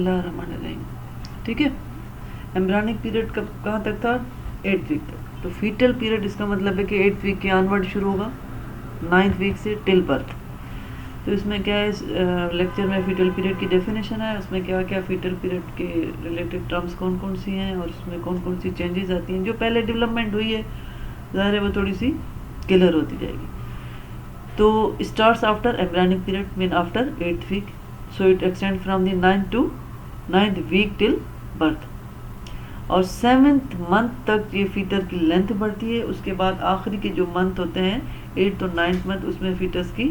बिस्मिल्लाहिर्रहमानिर्रहीम। ठीक है, एम्ब्रियोनिक पीरियड कब कहाँ तक था? 8th वीक तक। तो फीटल पीरियड इसका मतलब है कि 8th वीक के ऑनवर्ड शुरू होगा, 9th वीक से टिल बर्थ। तो इसमें क्या है, इस लेक्चर में फीटल पीरियड की डेफिनेशन है, उसमें क्या क्या फीटल पीरियड के रिलेटेड टर्म्स कौन कौन सी हैं और उसमें कौन कौन सी चेंजेस आती हैं। जो पहले डेवलपमेंट हुई है ज़ाहिर है वो थोड़ी सी क्लियर होती जाएगी। तो starts after embryonic period mean after 8th week, so it extend from the 9th week till birth. और 7th मंथ तक ये फीटर की लेंथ बढ़ती है। उसके बाद आखिरी के जो मंथ होते हैं 8th और 9th मंथ, उसमें फीटस की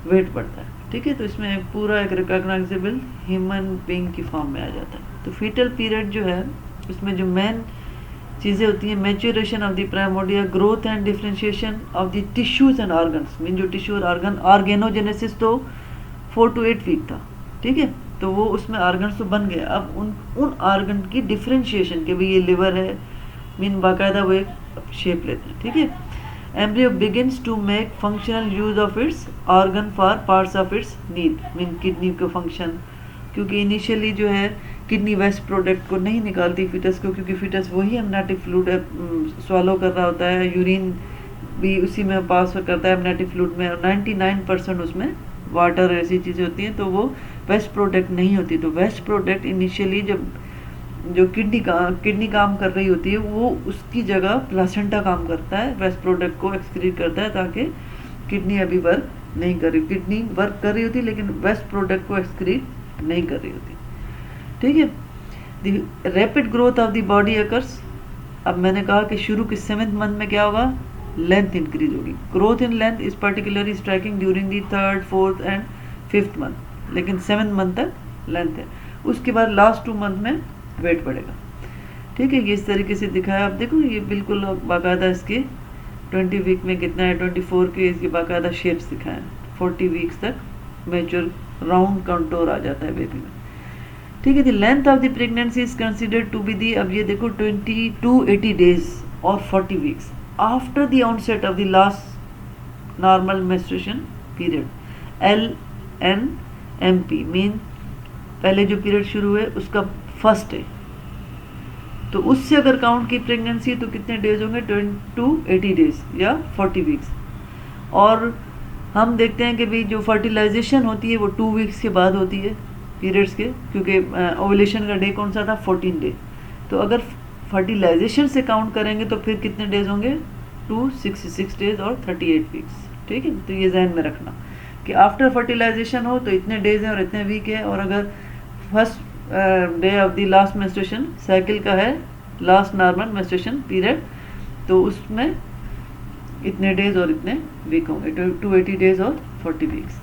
वेट बढ़ता है। ठीक है, तो इसमें पूरा एक रिकॉग्नाइजेबल ह्यूमन बीइंग की फॉर्म में आ जाता है। तो फीटल पीरियड जो है उसमें जो मेन चीज़ें होती हैं, maturation of the primordia, growth and differentiation of the tissues and organs. Mean जो टिश्यू और ऑर्गन, ऑर्गेनोजेनेसिस तो 4 to 8 वीक था। ठीक है, तो वो उसमें ऑर्गन्स तो बन गए। अब उन ऑर्गन की डिफरेंशिएशन के भी ये लिवर है मीन बाकायदा वो एक शेप लेते हैं। ठीक है, embryo begins to make functional use of its organ for parts of its need mean kidney को फंक्शन, क्योंकि इनिशियली जो है किडनी वेस्ट प्रोडक्ट को नहीं निकालती फीटस को, क्योंकि फीटस वही एमनेटिक फ्लूइड स्वालो कर रहा होता है, यूरिन भी उसी में पास करता है एमनेटिक फ्लूइड में, और 99% उसमें वाटर ऐसी चीज़ें होती हैं, तो वो वेस्ट प्रोडक्ट नहीं होती। तो वेस्ट प्रोडक्ट इनिशियली जब जो किडनी काम कर रही होती है वो उसकी जगह प्लासेंटा काम करता है, वेस्ट प्रोडक्ट को एक्सक्रीट करता है, ताकि किडनी अभी वर्क नहीं कर रही, किडनी वर्क कर रही होती लेकिन वेस्ट प्रोडक्ट को एक्सक्रीट नहीं कर रही होती। ठीक है, the rapid growth of the body occurs. अब मैंने कहा कि शुरू के 7th मंथ में क्या होगा, लेंथ इंक्रीज होगी। Growth in length is particularly striking during the 3rd, 4th and 5th month, लेकिन 7th मंथ तक लेंथ है। उसके बाद लास्ट 2 मंथ में वेट बढ़ेगा। ठीक है, ये इस तरीके से दिखाया। आप देखो ये बिल्कुल बाकायदा इसके 20 वीक में कितना है, 24 के इसके बाकायदा शेप्स दिखाए हैं। 40 वीक्स तक मेजर राउंड कंटोर आ जाता है बेबी में। ठीक है, the length of the pregnancy is considered to be the, अब ये देखो 20 to 80 डेज और 40 weeks after the onset of the last normal menstruation period, LNMP mean पहले जो पीरियड शुरू हुए उसका फर्स्ट है। तो उससे अगर काउंट की प्रेगनेंसी तो कितने डेज होंगे, 20 to 80 डेज या 40 वीक्स। और हम देखते हैं कि भाई जो फर्टिलाइजेशन होती है वो 2 वीक्स के बाद होती है पीरियड्स के, क्योंकि ओवुलेशन का डे कौन सा था, 14 डे। तो अगर फर्टिलाइजेशन से काउंट करेंगे तो फिर कितने डेज होंगे, 266 डेज और 38 वीक्स। ठीक है, तो ये जहन में रखना कि आफ्टर फर्टिलाइजेशन हो तो इतने डेज हैं और इतने वीक है, और अगर first day of the last menstruation cycle का है, लास्ट नॉर्मल मेंस्ट्रुएशन पीरियड, तो उसमें इतने डेज और इतने वीक होंगे, 280 डेज और 40 वीक्स।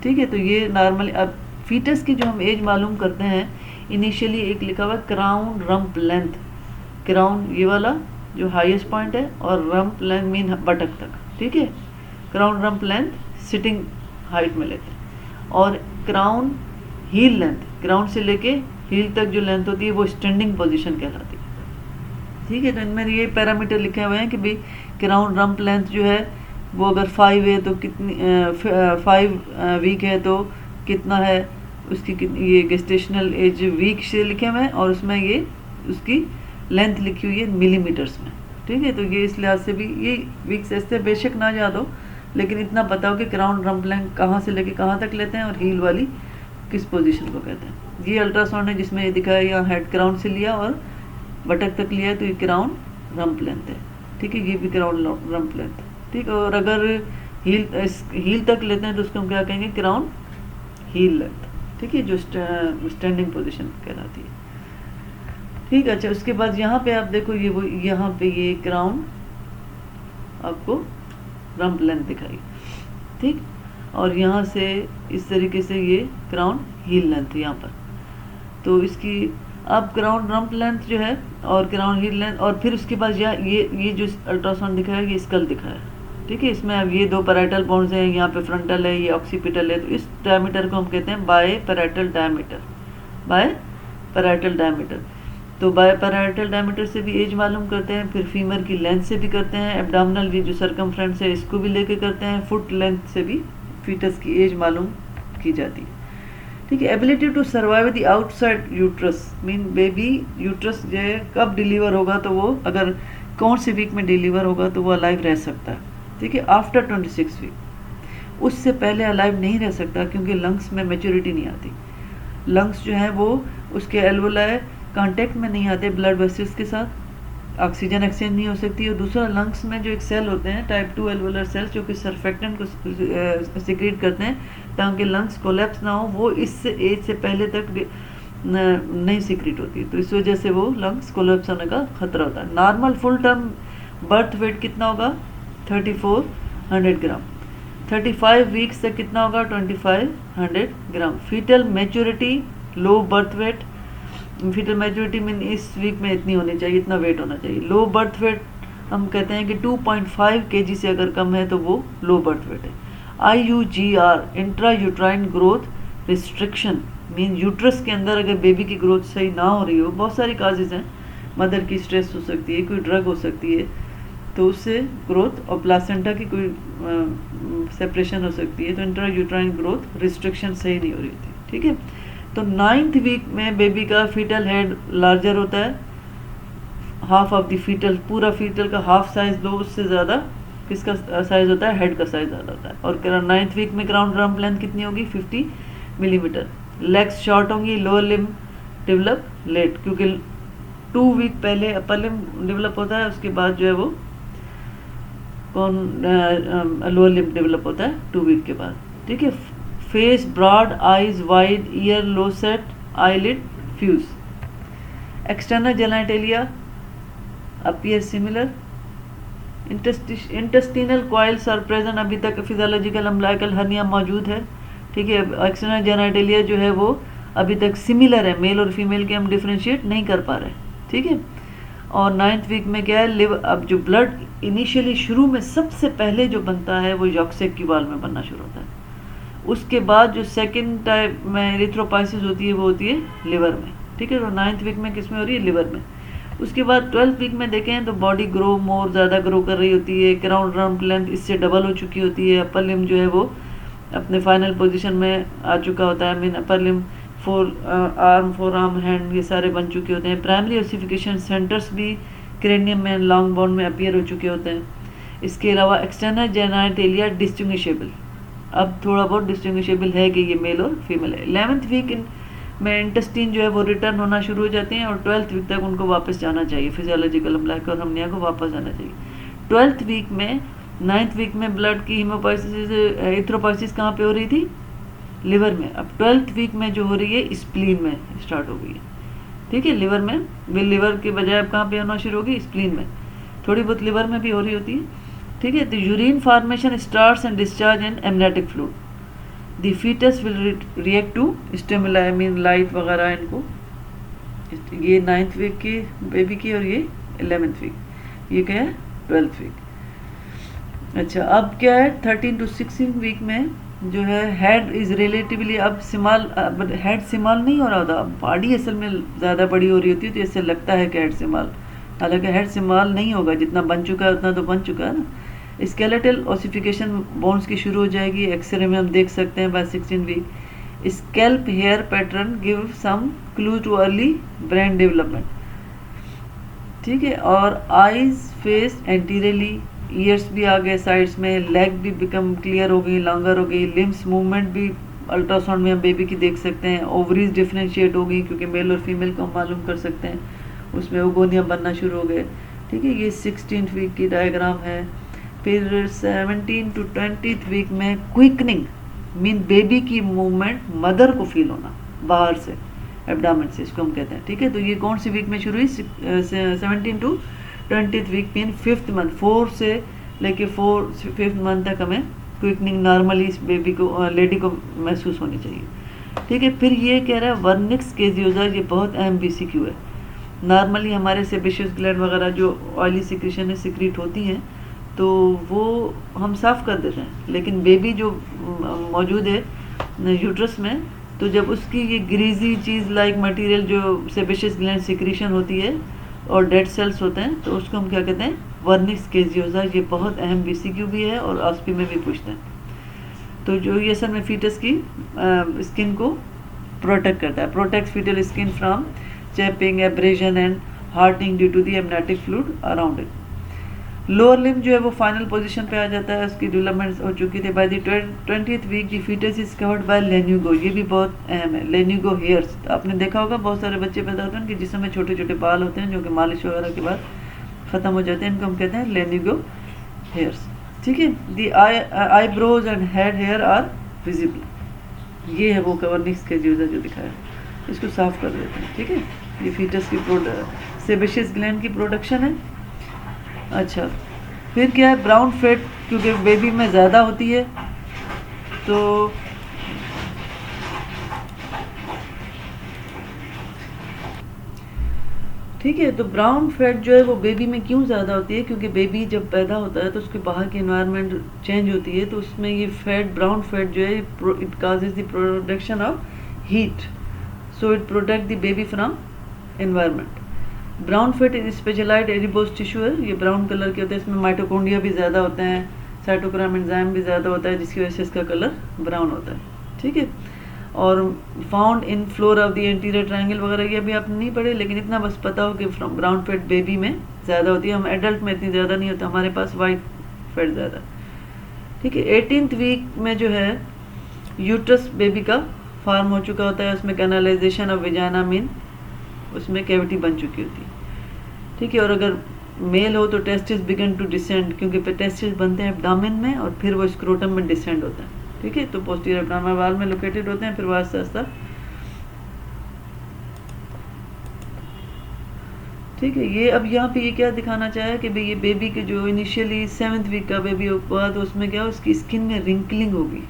ठीक है, तो ये नॉर्मली अब फीटस की जो हम एज मालूम करते हैं, इनिशियली एक लिखा हुआ क्राउन रम्प लेंथ, क्राउन ये वाला जो हाईएस्ट पॉइंट है, और रम्प लेंथ मीन बटक तक। ठीक है, crown rump length sitting height में लेते हैं, और क्राउन हील लेंथ, क्राउन से लेके हील तक जो लेंथ होती है वो स्टैंडिंग पोजीशन कहलाती है। ठीक है, तो इनमें ये पैरामीटर लिखे हुए हैं कि भाई क्राउन रम्प लेंथ जो है वो अगर 5 है तो कितनी 5 वीक है तो कितना है उसकी, ये गेस्टेशनल एज वीक से लिखे हुए हैं, और उसमें ये उसकी लेंथ लिखी हुई है मिलीमीटर्स में। ठीक है, तो ये इस लिहाज से भी ये वीक्स ऐसे बेशक ना याद हो, लेकिन इतना बताओ कि क्राउन रम्प लेंथ कहाँ से लेके कहाँ तक लेते हैं और हील वाली किस पोजीशन को कहते हैं। ये अल्ट्रासाउंड है जिसमें ये दिखाया यहाँ हेड क्राउन से लिया और बटक तक लिया है, तो ये क्राउन रम्प लेंथ है। ठीक है, ये भी क्राउन रम्प लेंथ। ठीक, और अगर हील तक लेते हैं तो उसको हम क्या कहेंगे, क्राउन हील लेंथ। ठीक है, जो स्टैंडिंग पोजीशन कहलाती है। ठीक, अच्छा उसके बाद यहाँ पे आप देखो ये वो यहाँ पे ये क्राउन आपको रम्प लेंथ दिखाई। ठीक, और यहाँ से इस तरीके से ये क्राउन हील लेंथ यहाँ पर। तो इसकी अब क्राउन रम्प लेंथ जो है और क्राउन हील लेंथ, और फिर उसके बाद ये जो अल्ट्रासाउंड दिखाया ये स्कल दिखाया। ठीक है, इसमें अब ये 2 पैराइटल बोन्स हैं, यहाँ पे फ्रंटल है, ये ऑक्सीपिटल है, तो इस डायमीटर को हम कहते हैं biparietal diameter, biparietal diameter. तो बाय पैराइटल डायमीटर से भी एज मालूम करते हैं, फिर फीमर की लेंथ से भी करते हैं, एब्डोमिनल भी जो सर्कमफ्रेंस है इसको भी लेके करते हैं, फुट लेंथ से भी फीटस की एज मालूम की जाती है। ठीक है। Ability to survive the outside uterus, mean baby uterus जो है कब डिलीवर होगा, तो वो अगर कौन से वीक में डिलीवर होगा तो वो अलाइव रह सकता है, ठीक है, आफ्टर 26 वीक। उससे पहले अलाइव नहीं रह सकता क्योंकि लंग्स में मैच्योरिटी नहीं आती। लंग्स जो है वो उसके एल्वोलाई कांटेक्ट में नहीं आते ब्लड वेसल्स के साथ, ऑक्सीजन एक्सचेंज नहीं हो सकती। और दूसरा, लंग्स में जो एक सेल होते हैं टाइप 2 एल्वोलर सेल्स जो कि सरफेक्टेंट को सिक्रीट करते हैं ताकि लंग्स कोलैप्स ना हो, वो इस एज से पहले तक नहीं सिक्रीट होती, तो इस वजह से वो लंग्स कोलैप्स होने का खतरा होता है। Normal full term birth weight कितना होगा, 3400 ग्राम। 35 वीक्स तक कितना होगा, 2500 gram. Fetal maturity, low birth weight, fetal maturity mean इस वीक में इतनी होनी चाहिए, इतना वेट होना चाहिए। लो बर्थ वेट हम कहते हैं कि 2.5 kg से अगर कम है तो वो लो बर्थ वेट है। IUGR, intra uterine growth restriction, mean uterus के अंदर अगर बेबी की ग्रोथ सही ना हो रही हो, बहुत सारी काजेज हैं, मदर की स्ट्रेस हो सकती है, कोई ड्रग हो सकती है, तो उससे ग्रोथ और प्लासेंटा की कोई सेपरेशन हो सकती है, तो इंट्रा यूट्राइन ग्रोथ रिस्ट्रिक्शन सही नहीं हो रही होती, ठीक है। तो 9th वीक में बेबी का फीटल हेड लार्जर होता है, हाफ ऑफ द फीटल, पूरा फीटल का हाफ साइज लो, उससे ज़्यादा किसका साइज होता है, हेड का साइज ज़्यादा होता है। और 9th वीक में ग्राउंड रम्प लेंथ कितनी होगी, 50 मिलीमीटर। लेग्स शॉर्ट होंगी, लोअर लिम डेवलप लेट, क्योंकि 2 वीक पहले अपर लिम डेवलप होता है, उसके बाद जो है वो लोअर लिम डेवलप होता है 2 वीक के बाद, ठीक है। Face broad, eyes wide, ear low set, eyelid fuse. External genitalia appear similar. Intestinal coils are present, अभी तक फिजियोलॉजिकल अम्बिलिकल हर्निया मौजूद है, ठीक है। एक्सटर्नल जेनिटलिया जो है वो अभी तक सिमिलर है, मेल और फीमेल के हम डिफ्रेंशिएट नहीं कर पा रहे, ठीक है। और 9th वीक में क्या है, लिवर, अब जो ब्लड इनिशियली शुरू में सबसे पहले जो बनता है वो यॉक्सेक की वाल में बनना शुरू होता है, उसके बाद जो सेकंड टाइप में एरिथ्रोपाइसिस होती है वो होती है लिवर में, ठीक है। तो 9th वीक में किस में हो रही है, लिवर में। उसके बाद 12th वीक में देखें तो बॉडी ग्रो मोर, ज़्यादा ग्रो कर रही होती है, क्राउन रम्प लेंथ इससे डबल हो चुकी होती है, अपर लिम जो है वो अपने फाइनल पोजीशन में आ चुका होता है, मीन अपर लिम, फोर आर्म, हैंड, ये सारे बन चुके होते हैं। प्राइमरी ओसिफिकेशन सेंटर्स भी क्रेनियम में, लॉन्ग बोन में अपीयर हो चुके होते हैं। इसके अलावा एक्सटर्नल जेनिटलिया डिस्टिंग्विशेबल, अब थोड़ा बहुत डिस्टिंग्विशेबल है कि ये मेल और फीमेल है। 11th वीक में इंटेस्टीन जो है वो रिटर्न होना शुरू हो जाते हैं और 12th वीक तक उनको वापस जाना चाहिए, फिजियोलॉजिकल अम्बिलिकल और हर्निया को वापस जाना चाहिए। 12th वीक में, 9th वीक में ब्लड की हीमोपाइसिस, एरिथ्रोपाइसिस कहाँ पे हो रही थी, लिवर में। अब 12th वीक में जो हो रही है स्प्लीन में स्टार्ट हो गई है, ठीक है। लिवर में, लिवर के बजाय अब कहाँ पे होना शुरू होगी, स्प्लीन में, थोड़ी बहुत लिवर में भी हो रही होती है, ठीक है। तो urine formation starts and discharge in amniotic fluid, the fetus will react to stimuli, I mean light वगैरह इनको। ये 9th वीक की बेबी की, और ये 11th वीक, ये क्या है 12th वीक। अच्छा, अब क्या है 13 to 16 वीक में जो है हेड इज रिलेटिवली, अब सिमाल, हेड सिमाल नहीं हो रहा होता, बॉडी असल में ज़्यादा बड़ी हो रही होती है, तो इससे लगता है कि हेड सिमाल, हालांकि हेड सिमाल नहीं होगा, जितना बन चुका है उतना तो बन चुका है ना। स्केलेटल ओसिफिकेशन बोन्स की शुरू हो जाएगी, एक्सरे में हम देख सकते हैं by 16 week. Scalp hair pattern give some clue to early brain development, ठीक है। और आईज, फेस एंटीरियरली, ईयर्स भी आ गए साइड्स में, लेग भी बिकम क्लियर हो गई, लॉन्गर हो गई, लिम्स मूवमेंट भी अल्ट्रासाउंड में हम बेबी की देख सकते हैं। ओवरीज डिफ्रेंशिएट हो गई क्योंकि मेल और फीमेल को हम मालूम कर सकते हैं, उसमें ओगोनिया बनना शुरू हो गए, ठीक है। ये 16th वीक की डायग्राम है। फिर 17 to 20th वीक में क्विकनिंग, मीन बेबी की मूवमेंट मदर को फील होना बाहर से, एब्डामेन से, इसको हम कहते हैं, ठीक है। तो ये कौन सी वीक में शुरू हुई, 17 to 20th week, mean 5th month, 4 से लेके 5th मंथ तक हमें क्विकनिंग नॉर्मली इस बेबी को, लेडी को महसूस होनी चाहिए, ठीक है। फिर ये कह रहा है वर्निक्स केजियोजा, ये बहुत अहम BCQ है। नॉर्मली हमारे सेबेशियस ग्लैंड वगैरह जो ऑयली सिक्रीशन है सिक्रीट होती हैं तो वो हम साफ़ कर देते हैं, लेकिन बेबी जो मौजूद है यूट्रस में, तो जब उसकी ये ग्रीजी चीज़ लाइक मटेरियल जो सेबेशियस ग्लैंड सिक्रीशन होती है और डेड सेल्स होते हैं, तो उसको हम क्या कहते हैं, वर्निक्स केजियोजा। ये बहुत अहम BCQ भी है और ऑस्पी में भी पूछते हैं। तो जो ये असल में फीटस की स्किन को प्रोटेक्ट करता है, protects fetal skin from chapping, abrasion and hardening due to the amniotic fluid around it. Lower limb जो है वो फाइनल पोजीशन पे आ जाता है, उसकी डेवलपमेंट हो चुकी थी। By the 20th week the fetus is covered by lanugo, ये भी बहुत अहम है, लेन्यूगो हेयर्स। आपने देखा होगा बहुत सारे बच्चे पैदा होते हैं कि जिसमें छोटे छोटे बाल होते हैं जो कि मालिश वगैरह के बाद ख़त्म हो जाते हैं, इनको हम कहते हैं लेन्यूगो हेयर्स। ठीक है, the eyebrows and head hair are visible. ये है वो कवर्निक्स के जो दिखाया, इसको साफ कर देते हैं। ठीक है, ये फीटस की सेबेशियस ग्लैंड की प्रोडक्शन है। अच्छा, फिर क्या है, ब्राउन फैट क्योंकि बेबी में ज़्यादा होती है तो ठीक है, तो ब्राउन फैट जो है वो बेबी में क्यों ज़्यादा होती है, क्योंकि बेबी जब पैदा होता है तो उसके बाहर की एनवायरनमेंट चेंज होती है, तो उसमें ये फैट, ब्राउन फैट जो है it causes the production of heat, so it protect the baby from environment. Brown fat is specialised adipose tissue है, ये ब्राउन कलर के होते हैं, इसमें माइटोकॉन्ड्रिया भी ज़्यादा होते हैं, साइटोक्रोम एंजाइम भी ज़्यादा होता है, जिसकी वजह से इसका कलर ब्राउन होता है। ठीक है, और found in floor of the anterior triangle वगैरह ये भी आपने नहीं पढ़े, लेकिन इतना बस पता हो कि ब्राउन फैट बेबी में ज़्यादा होती है, हम एडल्ट में इतनी ज़्यादा नहीं होता, हमारे पास वाइट फैट ज़्यादा। ठीक है, 18th वीक में जो है यूट्रस बेबी का फॉर्म हो चुका होता है, उसमें कैनालाइजेशन ऑफ विजाना मीन उसमें कैविटी बन चुकी होती है। ठीक है, और अगर मेल हो तो टेस्टिस बिगन टू डिसेंड, क्योंकि टेस्टिस बनते हैं एब्डोमेन में और फिर वो स्क्रोटम में डिसेंड होता है। ठीक है, तो पोस्टीरियर एब्डोमिनल वाल में लोकेटेड होते हैं, फिर वो आस्ता आस्ता। ठीक है, ये अब यहाँ पे ये क्या दिखाना चाहे कि भाई ये बेबी के जो इनिशियली 7th वीक का बेबी हुआ तो उसमें क्या, उसकी स्किन में रिंकलिंग होगी,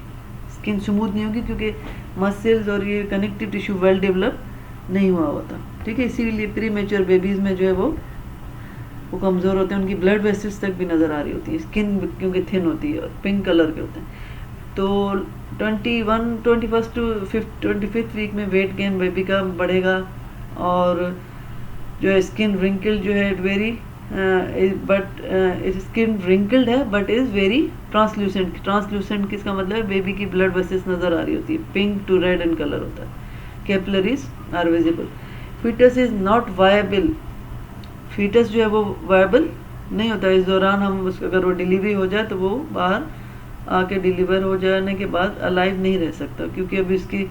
स्किन स्मूथ नहीं होगी क्योंकि मसल्स और ये कनेक्टिव टिश्यू वेल डेवलप नहीं हुआ होता। ठीक है, इसीलिए प्री मेच्योर बेबीज़ में जो है वो कमज़ोर होते हैं, उनकी ब्लड वेसल्स तक भी नज़र आ रही होती है, स्किन क्योंकि थिन होती है और पिंक कलर के होते हैं। तो 21st टू 25th वीक में वेट गेन बेबी का बढ़ेगा, और जो है स्किन रिंकल्ड जो है वेरी बट स्किन रिंकल्ड है but is very translucent. Translucent किसका मतलब है, बेबी की ब्लड वेसल्स नज़र आ रही होती है, pink to red in colour होता है, capillaries are visible. Fetus is not viable, fetus जो है वो वायबल नहीं होता इस दौरान, हम उसको अगर वो डिलीवरी हो जाए तो वो बाहर आके डिलीवर हो जाने के बाद अलाइव नहीं रह सकता, क्योंकि अब इसकी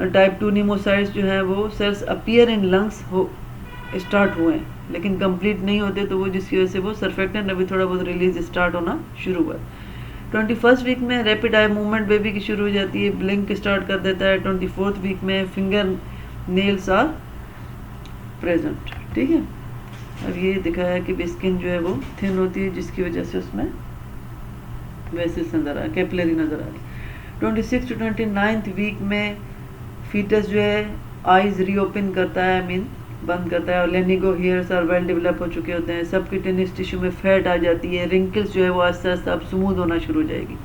टाइप 2 नीमोसाइट्स जो है वो सेल्स अपीयर इन लंग्स हो स्टार्ट हुए हैं लेकिन कंप्लीट नहीं होते, तो वो जिसकी वजह से वो सर्फेक्टेंट अभी थोड़ा बहुत रिलीज स्टार्ट होना शुरू हुआ। 21st वीक में रैपिड आई मूवमेंट बेबी की शुरू हो जाती है, ब्लिंक स्टार्ट कर देता है। 24th वीक में फिंगर नेल्स आर प्रेजेंट। ठीक है, अब ये दिखाया कि स्किन जो है वो थिन होती है, जिसकी वजह से उसमें वेसल्स नज़र आ, कैपिलरी नज़र आ रही। 26 to 29th वीक में फीटस जो है आइज रीओपन करता है, मीन बंद करता है, और लेनिगो हेयर्स आर वेल डेवलप हो चुके होते हैं, सबक्यूटेनियस टिश्यू में फैट आ जाती है, रिंकल्स जो है वो आस्ते आस्ते अब स्मूथ होना शुरू हो जाएगी।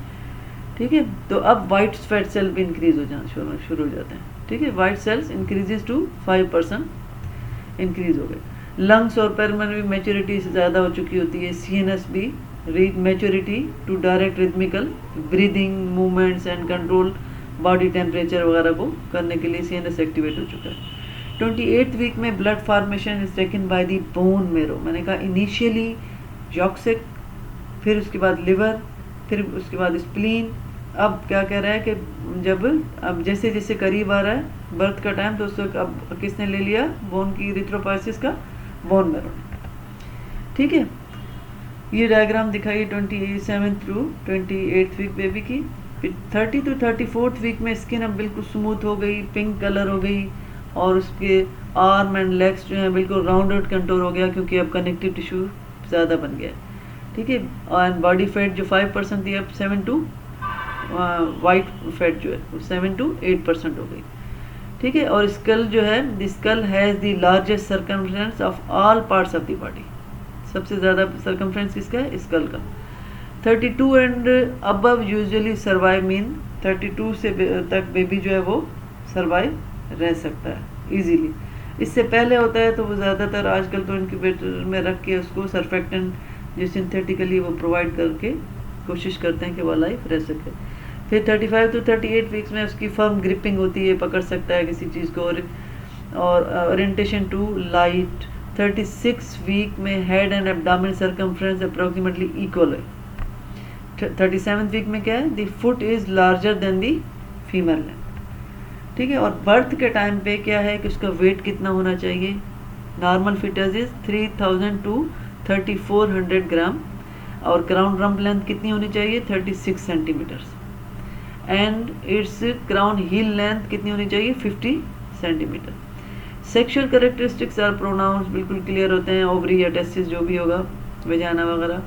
ठीक है, तो अब वाइट फैट सेल भी इंक्रीज हो जाना शुरू हो जाते हैं। ठीक है, white cells increases to 5% increase हो गए। लंग्स और पल्मोनरी मैच्योरिटी से ज़्यादा हो चुकी होती है। सीएनएस भी reach maturity to direct rhythmical breathing movements and control body temperature वगैरह को करने के लिए सीएनएस एक्टिवेट हो चुका है। 28th वीक में blood formation is taken by the bone marrow. मैंने कहा इनिशियली जॉक्सिक, फिर उसके बाद लिवर, फिर उसके बाद स्प्लीन। अब क्या कह रहा है कि जब अब जैसे जैसे करीब आ रहा है बर्थ का टाइम, तो उसको अब किसने ले लिया, बोन की इरिथ्रोपोइसिस का बोन मेरो। ठीक है, ये डायग्राम दिखाइए 27th through 28th week baby की। फिर 30 to 34th वीक में स्किन अब बिल्कुल स्मूथ हो गई, पिंक कलर हो गई, और उसके आर्म एंड लेग्स जो हैं बिल्कुल राउंडेड कंटूर हो गया, क्योंकि अब कनेक्टिव टिश्यू ज़्यादा बन गया। ठीक है, और बॉडी फैट जो 5% थी अब 7 to वाइट फैट जो है वो 7 to 8% हो गई। ठीक है, और स्कल जो है, the skull has the largest circumference of all parts of the body. सबसे ज़्यादा सर्कमफ्रेंस किसका है, स्कल का। 32 and above usually survive, mean 32 से तक बेबी जो है वो सर्वाइव रह सकता है इजीली। इससे पहले होता है तो वो ज़्यादातर आजकल तो इनक्यूबेटर में रख के उसको सर्फेक्टेंट जो सिंथेटिकली वो प्रोवाइड करके कोशिश करते हैं कि वो लाइफ रह सके। फिर 35 to 38 वीक्स में उसकी फर्म ग्रिपिंग होती है, पकड़ सकता है किसी चीज़ को, और ओरिएंटेशन टू लाइट। 36 वीक में head and abdomen circumference approximately equal है। 37 वीक में क्या है, the foot is larger than the female length, ठीक है। और बर्थ के टाइम पे क्या है कि उसका वेट कितना होना चाहिए, normal fetus is 3000 to 3400 gram, और क्राउन रम्प लेंथ कितनी होनी चाहिए, 36 centimetres, and its crown heel length कितनी होनी चाहिए, 50 centimetre. Sexual characteristics are pronounce बिल्कुल क्लियर होते हैं, ओवरी या टेस्टिस जो भी होगा, वेजाना वगैरह।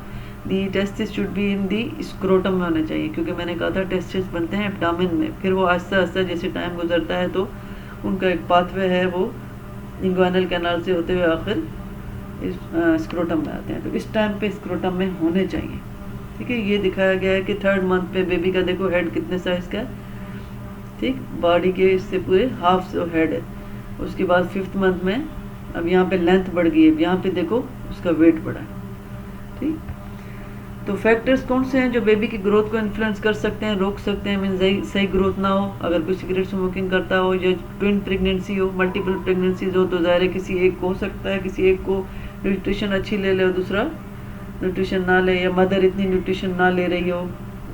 The testis should be in the scrotum में होना चाहिए, क्योंकि मैंने कहा था टेस्टिस बनते हैं एब्डोमेन में, फिर वो आहिस्ता आहिस्ता जैसे टाइम गुजरता है तो उनका एक पाथवे है, वो इंग्वानल कैनाल से होते हुए आखिर इस स्क्रोटम में आते हैं, तो इस टाइम पे स्क्रोटम में होने चाहिए, ठीक है। ये दिखाया गया है कि 3rd मंथ पे बेबी का देखो हेड कितने साइज का है, ठीक, बॉडी के इससे पूरे हाफ हेड है। उसके बाद 5th मंथ में अब यहाँ पे लेंथ बढ़ गई है, यहाँ पे देखो उसका वेट बढ़ा है, ठीक। तो फैक्टर्स कौन से हैं जो बेबी की ग्रोथ को इन्फ्लुएंस कर सकते हैं, रोक सकते हैं, मीन सही ग्रोथ ना हो, अगर कोई सिगरेट स्मोकिंग करता हो, या ट्विन प्रेगनेंसी हो, मल्टीपल प्रेगनेंसीज हो, तो ज़ाहिर है किसी एक को हो सकता है, किसी एक को न्यूट्रिशन अच्छी ले ले और दूसरा न्यूट्रिशन ना ले, या मदर इतनी न्यूट्रिशन ना ले रही हो,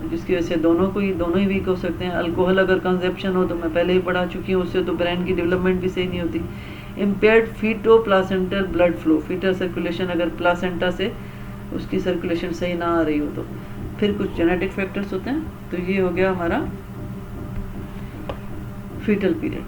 जिसकी वजह से दोनों ही वीक हो सकते हैं। अल्कोहल अगर कंजप्शन हो, तो मैं पहले ही पढ़ा चुकी हूँ, उससे तो ब्रेन की डेवलपमेंट भी सही नहीं होती। Impaired feto placental blood flow, fetal circulation अगर प्लासेंटा से उसकी सर्कुलेशन सही ना आ रही हो तो। फिर कुछ जेनेटिक फैक्टर्स होते हैं, तो ये हो गया हमारा फीटल पीरियड।